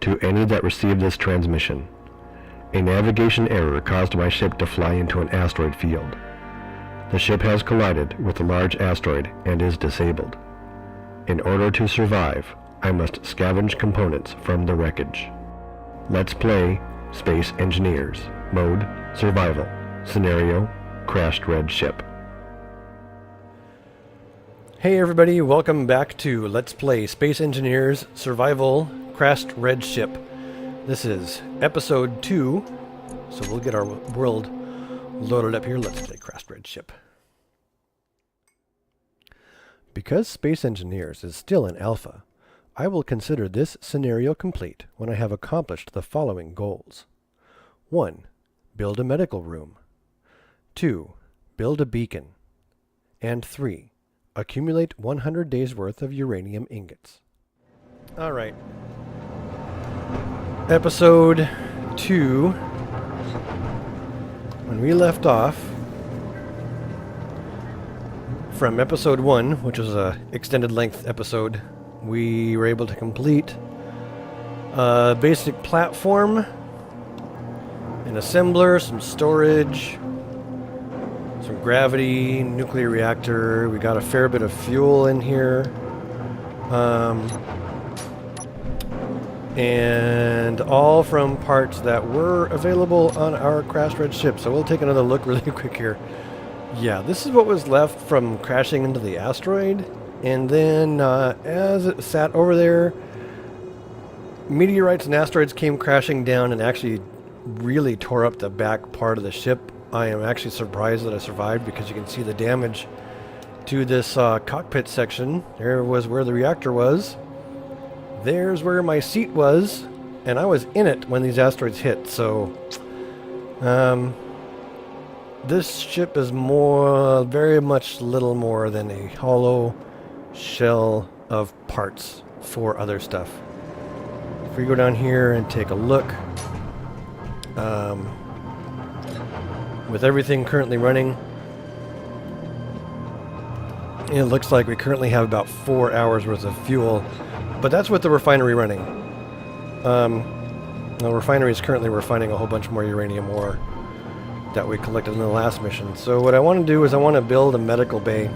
To any that receive this transmission. A navigation error caused my ship to fly into an asteroid field. The ship has collided with a large asteroid and is disabled. In order to survive, I must scavenge components from the wreckage. Let's play Space Engineers. Mode, Survival. Scenario, Crashed Red Ship. Hey everybody, welcome back to Let's Play Space Engineers Survival Crashed Red Ship. This is episode 2, so we'll get our world loaded up here. Let's play Crashed Red Ship. Because Space Engineers is still in alpha, I will consider this scenario complete when I have accomplished the following goals. 1. Build a medical room. 2. Build a beacon. And 3. Accumulate 100 days worth of uranium ingots. Alright. Episode 2. When we left off from episode 1, which was a extended length episode, we were able to complete a basic platform, an assembler, some storage, some gravity, nuclear reactor. We got a fair bit of fuel in here. And all from parts that were available on our crashed red ship. So we'll take another look really quick here. Yeah, this is what was left from crashing into the asteroid. And then as it sat over there, meteorites and asteroids came crashing down and actually really tore up the back part of the ship. I am actually surprised that I survived because you can see the damage to this cockpit section. There was where the reactor was. There's where my seat was, and I was in it when these asteroids hit. So this ship is very much little more than a hollow shell of parts for other stuff. If we go down here and take a look, with everything currently running, it looks like we currently have about 4 hours worth of fuel, but that's with the refinery running. The refinery is currently refining a whole bunch more uranium ore that we collected in the last mission. So what I want to do is I want to build a medical bay,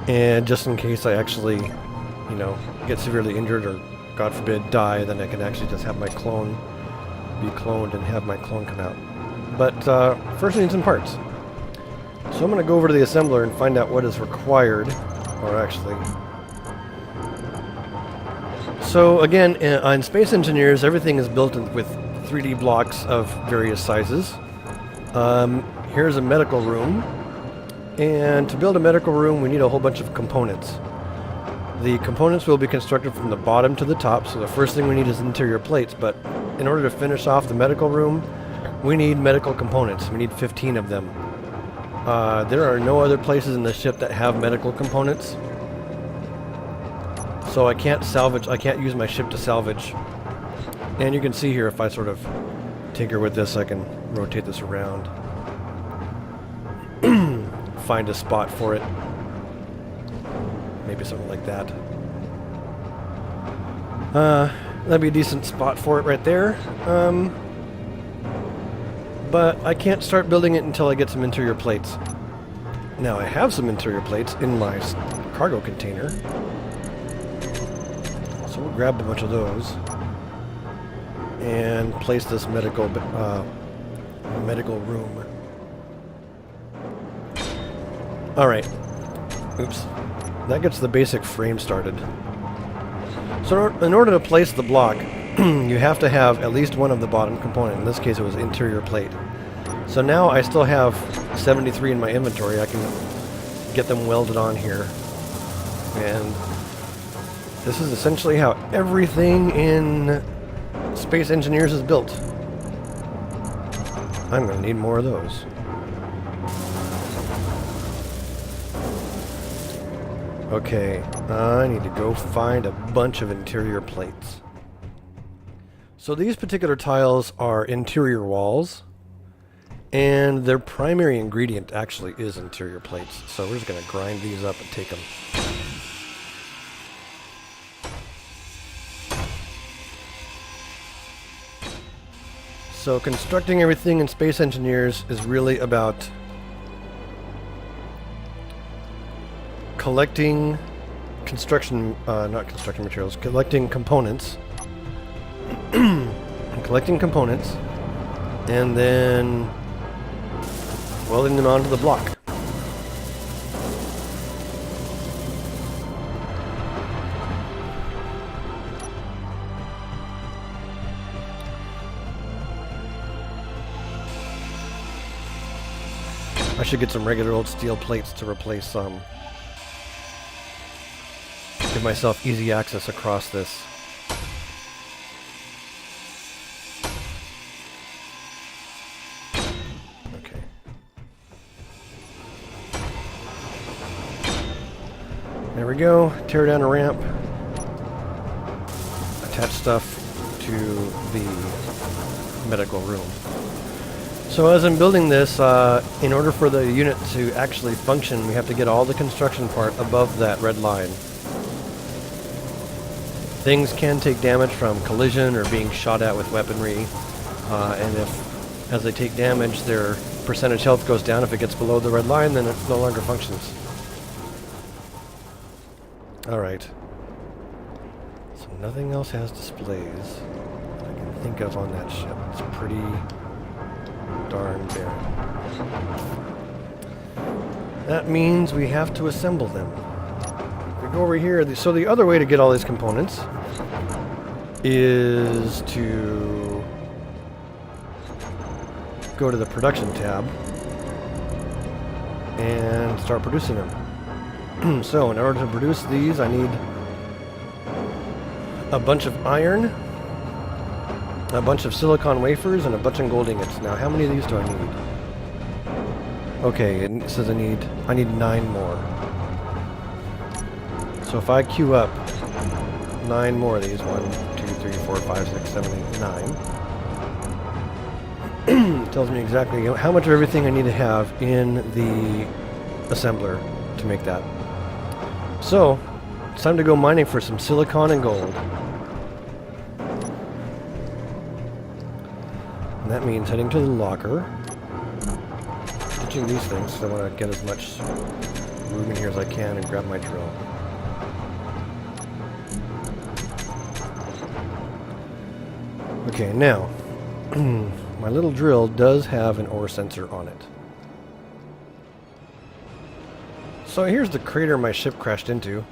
and just in case I actually, get severely injured or, God forbid, die, then I can actually just have my clone be cloned and have my clone come out. But first I need some parts. So I'm going to go over to the assembler and find out what is required, or actually. So again, on Space Engineers, everything is built with 3D blocks of various sizes. Here's a medical room, and to build a medical room we need a whole bunch of components. The components will be constructed from the bottom to the top, so the first thing we need is interior plates, but in order to finish off the medical room, we need medical components. We need 15 of them. There are no other places in the ship that have medical components, so I can't use my ship to salvage. And you can see here, if I sort of tinker with this, I can rotate this around, find a spot for it. Maybe something like that. That'd be a decent spot for it right there. But I can't start building it until I get some interior plates. Now I have some interior plates in my cargo container, so we'll grab a bunch of those and place this medical room. Alright. Oops. That gets the basic frame started. So in order to place the block, you have to have at least one of the bottom component. In this case it was interior plate. So now I still have 73 in my inventory. I can get them welded on here. And this is essentially how everything in Space Engineers is built. I'm going to need more of those. Okay, I need to go find a bunch of interior plates. So these particular tiles are interior walls, and their primary ingredient actually is interior plates. So we're just going to grind these up and take them. So constructing everything in Space Engineers is really about collecting not construction materials, collecting components, and then welding them onto the block. I should get some regular old steel plates to replace some. Give myself easy access across this. Okay. There we go. Tear down a ramp. Attach stuff to the medical room. So as I'm building this, in order for the unit to actually function, we have to get all the construction part above that red line. Things can take damage from collision or being shot at with weaponry, and if, as they take damage, their percentage health goes down. If it gets below the red line, then it no longer functions. Alright. So nothing else has displays that I can think of on that ship. It's pretty darn barren. That means we have to assemble them. We go over here. So the other way to get all these components is to go to the production tab and start producing them. So in order to produce these, I need a bunch of iron, a bunch of silicon wafers, and a bunch of gold ingots. Now, how many of these do I need? Okay, it says I need 9 more. So if I queue up 9 more of these, 1, 2, 3, 4, 5, 6, 7, 8, 9. It tells me exactly how much of everything I need to have in the assembler to make that. So, it's time to go mining for some silicon and gold. And that means heading to the locker, ditching these things, so I want to get as much room in here as I can and grab my drill. Okay, now, my little drill does have an ore sensor on it. So here's the crater my ship crashed into.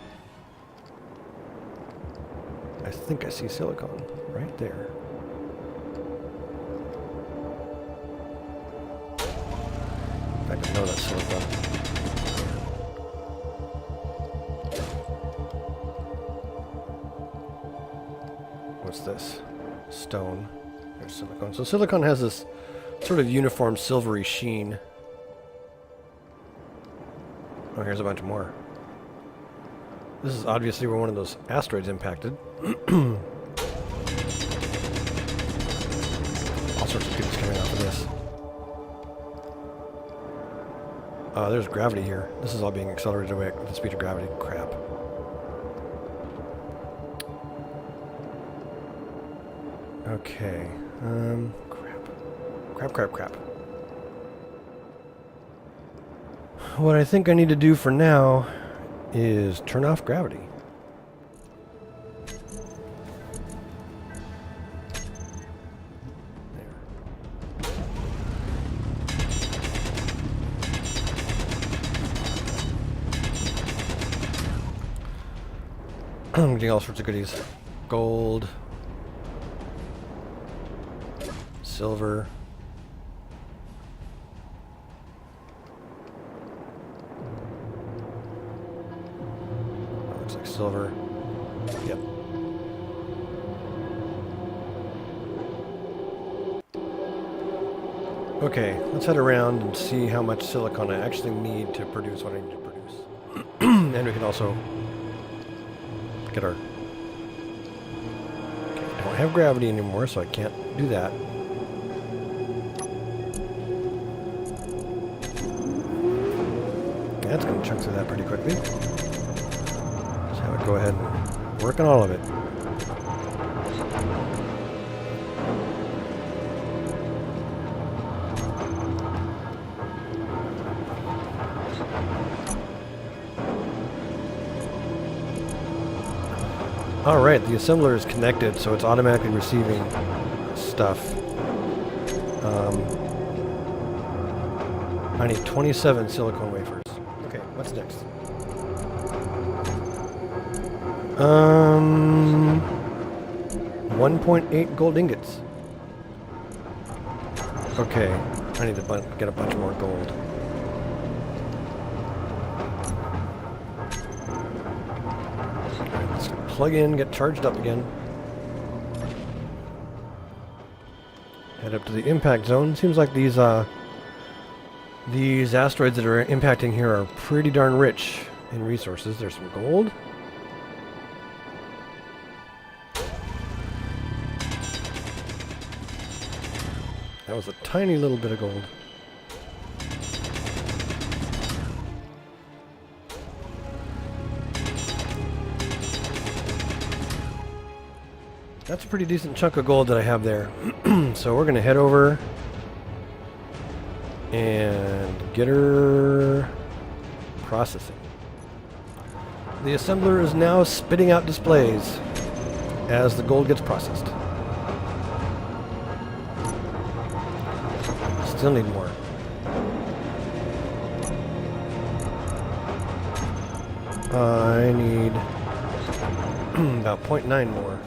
I think I see silicon right there. In fact, I know that's silicon. What's this? Stone. There's silicon. So silicon has this sort of uniform silvery sheen. Oh, here's a bunch more. This is obviously where one of those asteroids impacted. All sorts of goodies coming off of this. There's gravity here. This is all being accelerated away at the speed of gravity. Crap. Okay. Crap. What I think I need to do for now is turn off gravity. There. I'm getting all sorts of goodies. Gold. Silver. Looks like silver. Yep. Okay, let's head around and see how much silicon I actually need to produce what I need to produce. And we can also get our... Okay, I don't have gravity anymore, so I can't do that. That's going to chunk through that pretty quickly. Let's have it go ahead and work on all of it. Alright, the assembler is connected, so it's automatically receiving stuff. I need 27 silicone wafers. Okay, what's next? 1.8 gold ingots. Okay, I need to get a bunch more gold. Alright, let's plug in, get charged up again. Head up to the impact zone. Seems like these asteroids that are impacting here are pretty darn rich in resources. There's some gold. That was a tiny little bit of gold. That's a pretty decent chunk of gold that I have there. So we're going to head over and get her processing. The assembler is now spitting out displays as the gold gets processed. Still need more. I need about 0.9 more.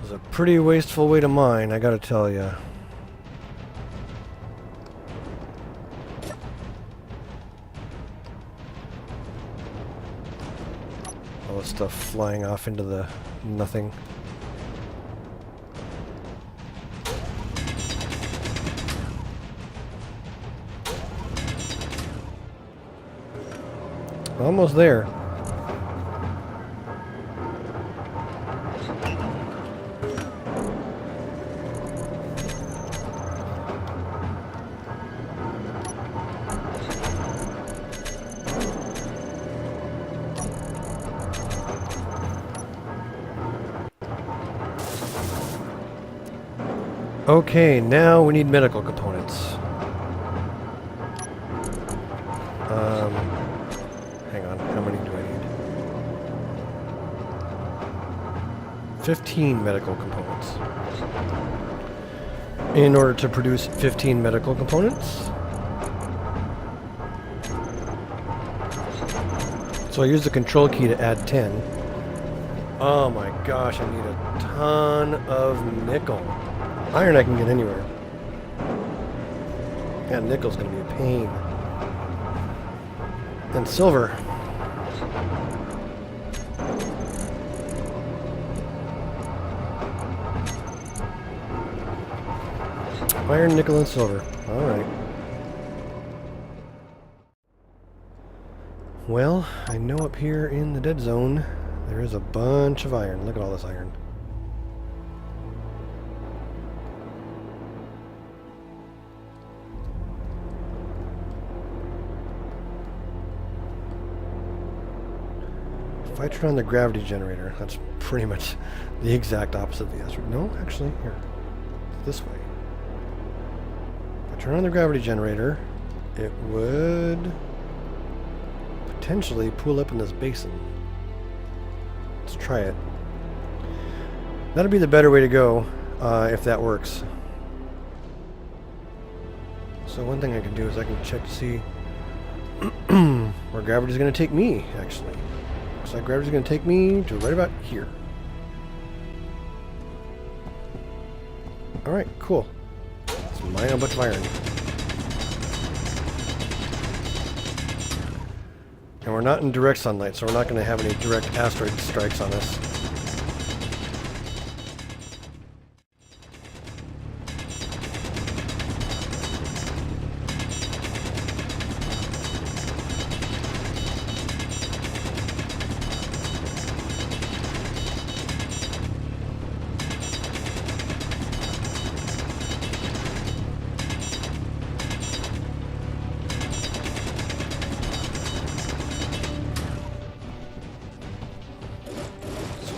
It's a pretty wasteful way to mine, I gotta tell ya. All this stuff flying off into the nothing. Almost there. Okay, now we need medical components. Hang on, how many do I need? 15 medical components. In order to produce 15 medical components, so I use the control key to add 10. Oh my gosh, I need a ton of nickel. Iron I can get anywhere. Yeah, nickel's gonna be a pain. And silver. Iron, nickel, and silver. Alright. Well, I know up here in the dead zone, there is a bunch of iron. Look at all this iron. If I turn on the gravity generator, that's pretty much the exact opposite of the asteroid. No, actually, here. This way. If I turn on the gravity generator, it would potentially pool up in this basin. Let's try it. That'd be the better way to go, if that works. So one thing I can do is I can check to see where gravity's going to take me, actually. Looks like gravity's going to take me to right about here. Alright, cool. Let's mine a bunch of iron. And we're not in direct sunlight, so we're not going to have any direct asteroid strikes on us.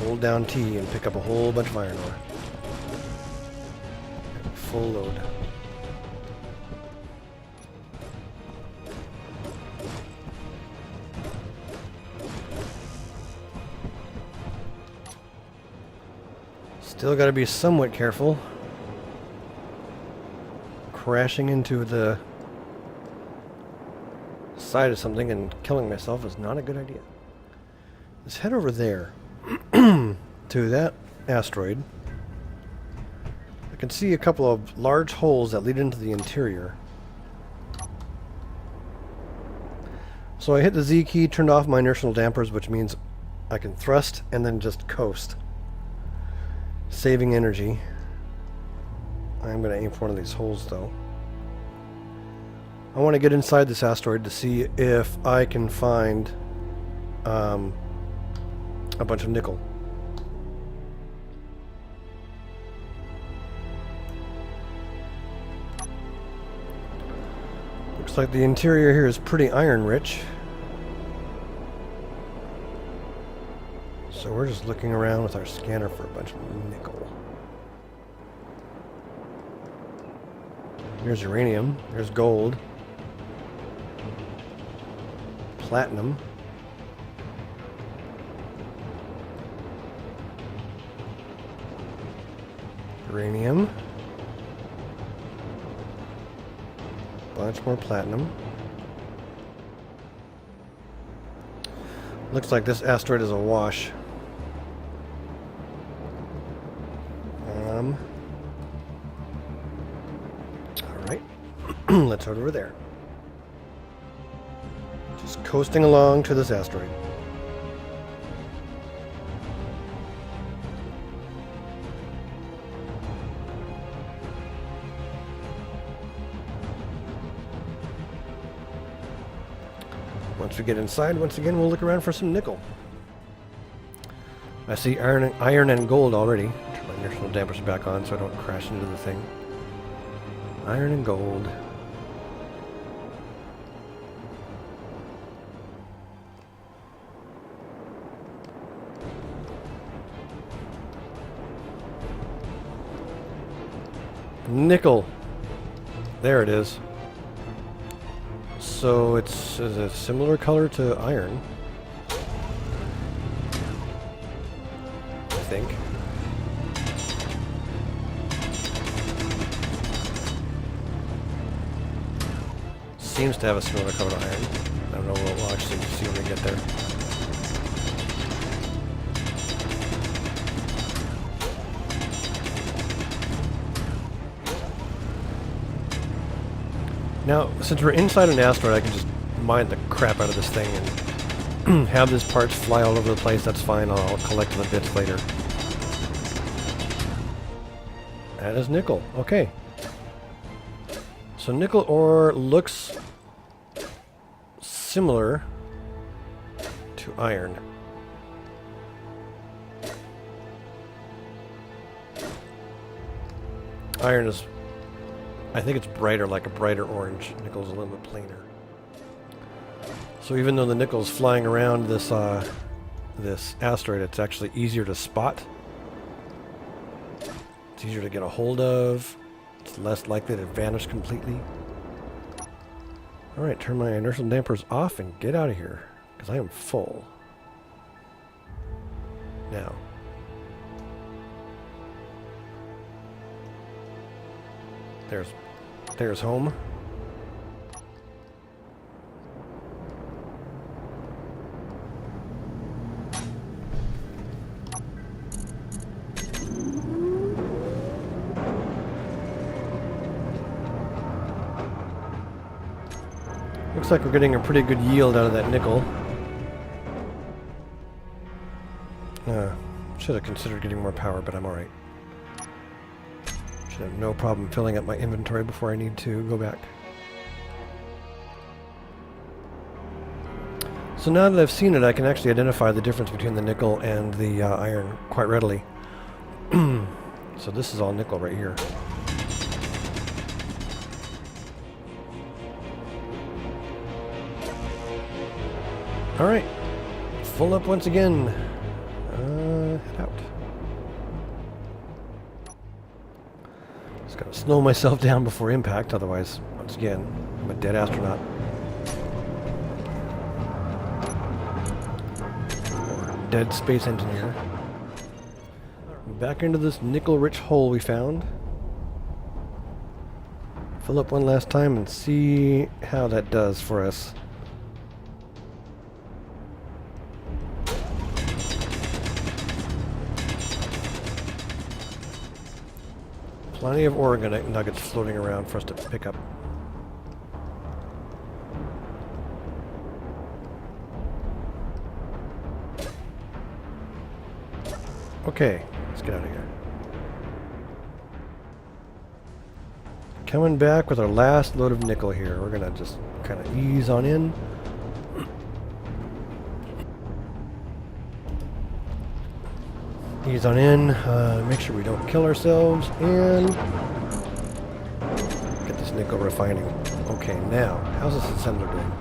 Hold down T and pick up a whole bunch of iron ore. Full load. Still got to be somewhat careful. Crashing into the side of something and killing myself is not a good idea. Let's head over there to that asteroid. I can see a couple of large holes that lead into the interior. So I hit the Z key, turned off my inertial dampers, which means I can thrust and then just coast, saving energy. I'm going to aim for one of these holes though. I want to get inside this asteroid to see if I can find a bunch of nickel. Looks like the interior here is pretty iron rich. So we're just looking around with our scanner for a bunch of nickel. Here's uranium, there's gold, platinum, uranium, bunch more platinum. Looks like this asteroid is a wash. Alright, let's head over there. Just coasting along to this asteroid. Once we get inside, once again, we'll look around for some nickel. I see iron and gold already. Turn my inertial dampers back on so I don't crash into the thing. Iron and gold. Nickel. There it is. So it's a similar color to iron, I think. Seems to have a similar color to iron. I don't know, we'll actually see when we get there. Now, since we're inside an asteroid, I can just mine the crap out of this thing and have these parts fly all over the place. That's fine. I'll collect the bits later. That is nickel. Okay. So nickel ore looks similar to iron. Iron is, I think it's brighter, like a brighter orange. Nickel's a little bit plainer. So even though the nickel's flying around this this asteroid, it's actually easier to spot. It's easier to get a hold of. It's less likely to vanish completely. Alright, turn my inertial dampers off and get out of here, because I am full. Now. There's home. Looks like we're getting a pretty good yield out of that nickel. Should have considered getting more power, but I'm alright. Should have no problem filling up my inventory before I need to go back. So now that I've seen it, I can actually identify the difference between the nickel and the iron quite readily. So this is all nickel right here. Alright, full up once again. Head out. Just gotta slow myself down before impact, otherwise, once again, I'm a dead astronaut. Or dead space engineer. back into this nickel-rich hole we found. Fill up one last time and see how that does for us. Plenty of Oregon nuggets floating around for us to pick up. Okay, let's get out of here. Coming back with our last load of nickel here. We're gonna just kind of ease on in. Ease on in, make sure we don't kill ourselves, and get this nickel refining. Okay, now, how's this assembler doing?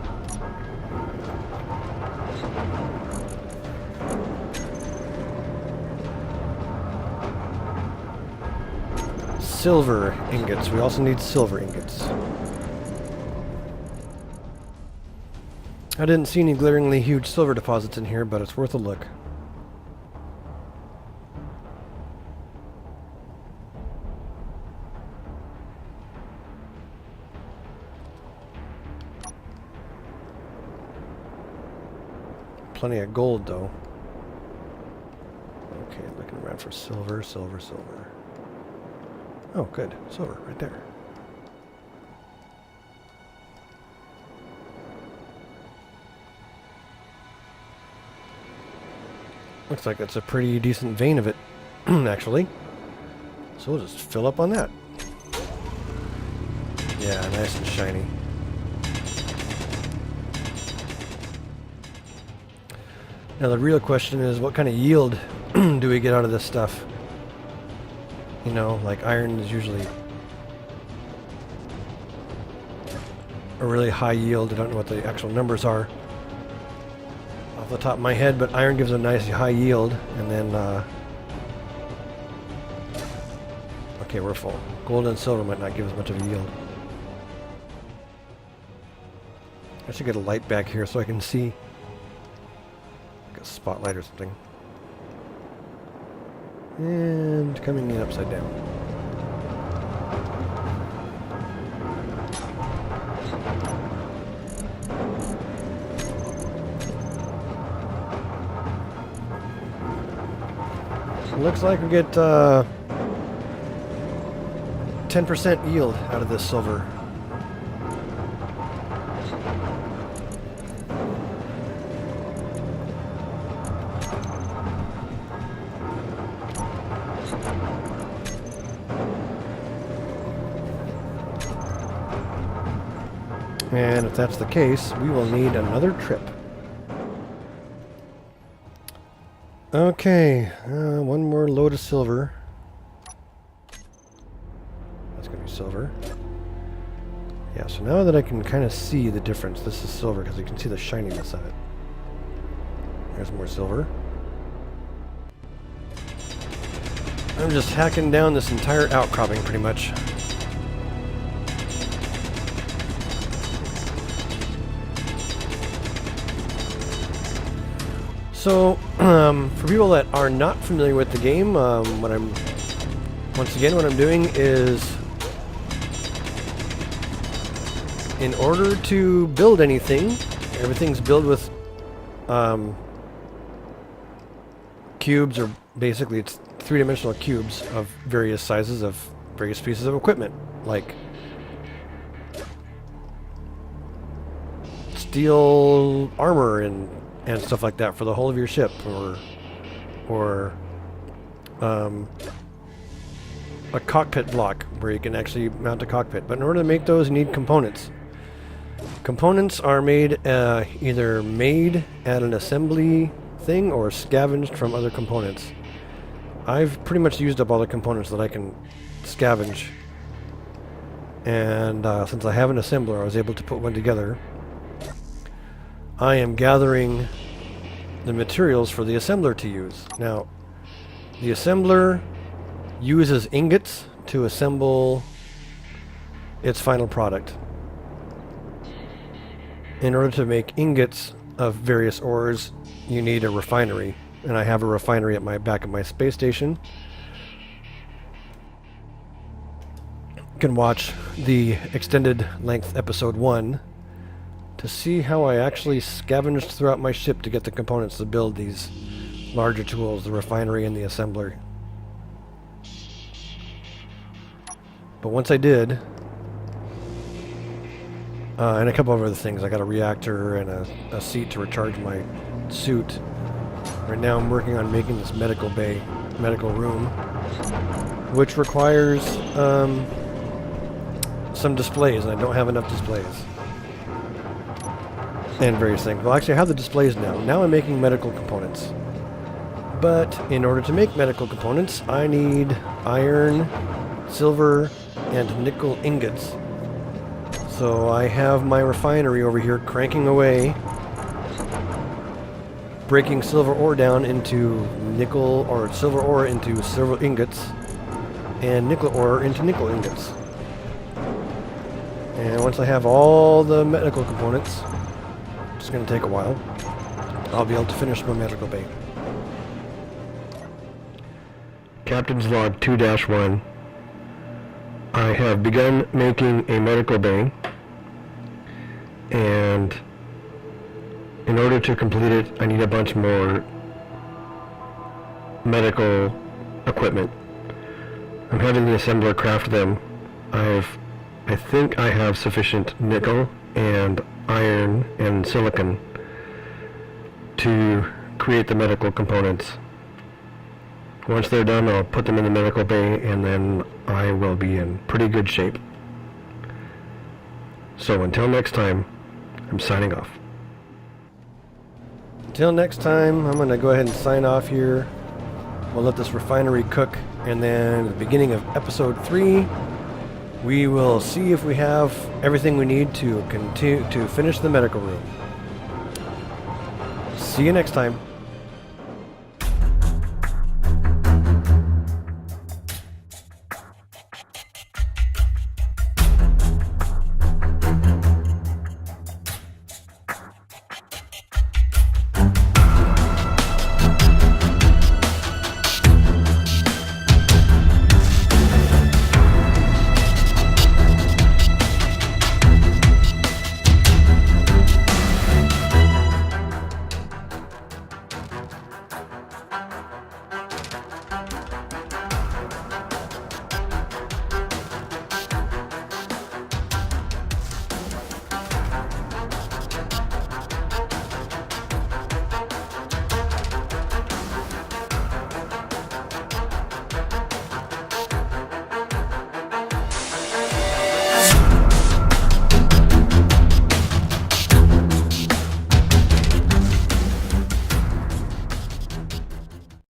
Silver ingots. We also need silver ingots. I didn't see any glaringly huge silver deposits in here, but it's worth a look. Plenty of gold, though. Okay, looking around for silver, silver, silver. Oh, good. Silver, right there. Looks like it's a pretty decent vein of it, actually. So we'll just fill up on that. Yeah, nice and shiny. Now the real question is, what kind of yield do we get out of this stuff? You know, like iron is usually a really high yield. I don't know what the actual numbers are off the top of my head, but iron gives a nice high yield, and then okay, we're full. Gold and silver might not give as much of a yield. I should get a light back here so I can see. Like a spotlight or something. And coming in upside down. Looks like we get 10% yield out of this silver. And if that's the case, we will need another trip. Okay, one more load of silver. That's going to be silver. Yeah, so now that I can kind of see the difference, this is silver because you can see the shininess of it. There's more silver. I'm just hacking down this entire outcropping pretty much. So, for people that are not familiar with the game, what I'm doing is, in order to build anything, everything's built with cubes, or basically it's three-dimensional cubes of various sizes of various pieces of equipment, like steel armor and stuff like that for the whole of your ship, or a cockpit block where you can actually mount a cockpit. But in order to make those, you need components. Components are made either made at an assembly thing or scavenged from other components. I've pretty much used up all the components that I can scavenge, and since I have an assembler, I was able to put one together. I am gathering the materials for the assembler to use. Now, the assembler uses ingots to assemble its final product. In order to make ingots of various ores, you need a refinery. And I have a refinery at my back of my space station. You can watch the extended length episode 1 to see how I actually scavenged throughout my ship to get the components to build these larger tools, the refinery and the assembler. But once I did, and a couple of other things, I got a reactor and a seat to recharge my suit. Right now I'm working on making this medical room, which requires some displays, and I don't have enough displays. And various things. Well, actually I have the displays now. Now I'm making medical components. But in order to make medical components, I need iron, silver, and nickel ingots. So I have my refinery over here cranking away, breaking silver ore down into nickel, or silver ore into silver ingots, and nickel ore into nickel ingots. And once I have all the medical components, it's going to take a while, I'll be able to finish my medical bay. Captain's Log 2-1. I have begun making a medical bay, and in order to complete it, I need a bunch more medical equipment. I'm having the assembler craft them. I think I have sufficient nickel and iron and silicon to create the medical components. Once they're done, I'll put them in the medical bay, and then I will be in pretty good shape. So until next time, I'm signing off. Until next time, I'm going to go ahead and sign off here. We'll let this refinery cook, and then at the beginning of episode 3, we will see if we have everything we need to continue to finish the medical room. See you next time.